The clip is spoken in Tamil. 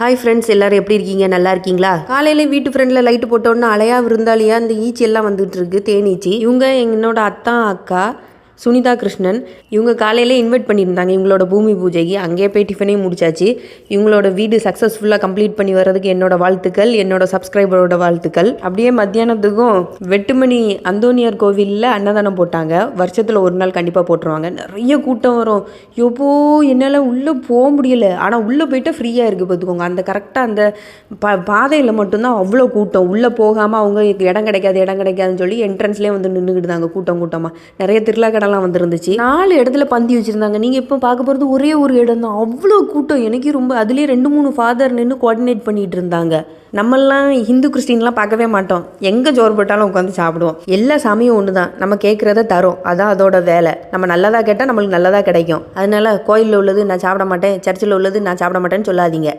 ஹாய் ஃப்ரெண்ட்ஸ், எல்லோரும் எப்படி இருக்கீங்க? நல்லா இருக்கீங்களா? காலையில் வீட்டு ஃப்ரெண்டில் லைட்டு போட்டோன்னா அலையா விருந்தாளியா இந்த ஈச்சி எல்லாம் வந்துட்டு இருக்கு, தேனீச்சி. இவங்க என்னோட அத்தா அக்கா சுனிதா கிருஷ்ணன். இவங்க காலையிலே இன்வைட் பண்ணியிருந்தாங்க இவங்களோட பூமி பூஜைக்கு. அங்கேயே போய் டிஃபனையும் முடிச்சாச்சு. இவங்களோட வீடு சக்ஸஸ்ஃபுல்லாக கம்ப்ளீட் பண்ணி வர்றதுக்கு என்னோட வாழ்த்துக்கள், என்னோட சப்ஸ்கிரைபரோட வாழ்த்துக்கள். அப்படியே மத்தியானத்துக்கும் வெட்டுமணி அந்தோனியார் கோவிலில் அன்னதானம் போட்டாங்க. வருஷத்தில் ஒரு நாள் கண்டிப்பாக போட்டுருவாங்க. நிறைய கூட்டம் வரும். எப்போ என்னால் உள்ளே போக முடியல. ஆனால் உள்ளே போயிட்டால் ஃப்ரீயாக இருக்குது பார்த்துக்கோங்க. அந்த கரெக்டாக அந்த பாதையில் மட்டும்தான் அவ்வளோ கூட்டம். உள்ளே போகாமல் அவங்க இடம் கிடைக்காதுன்னு சொல்லி என்ட்ரன்ஸ்லேயே வந்து நின்றுக்கிட்டு தாங்க கூட்டமாக. நிறைய திருவிழா கடலாம் வந்துருந்துச்சு. 4 இடத்துல பந்தி வச்சுருந்தாங்க. நீங்கள் இப்போ பார்க்க போகிறது ஒரே ஒரு இடம் தான். அவ்வளோ கூட்டம். எனக்கு ரொம்ப அதுலேயே 2-3 ஃபாதர் நின்று கோஆர்டினேட் பண்ணிகிட்டு இருந்தாங்க. நம்மெல்லாம் ஹிந்து கிறிஸ்டின்லாம் பார்க்கவே மாட்டோம். எங்கே ஜோறு போட்டாலும் உட்காந்து சாப்பிடுவோம். எல்லா சாமியும் ஒன்று தான். நம்ம கேட்குறத தரும். அதான் அதோட வேலை. நம்ம நல்லதாக கேட்டால் நம்மளுக்கு நல்லதாக கிடைக்கும். அதனால கோயிலில் உள்ளது நான் சாப்பிட மாட்டேன், சர்ச்சில் உள்ளது நான் சாப்பிட மாட்டேன்னு சொல்லாதீங்க.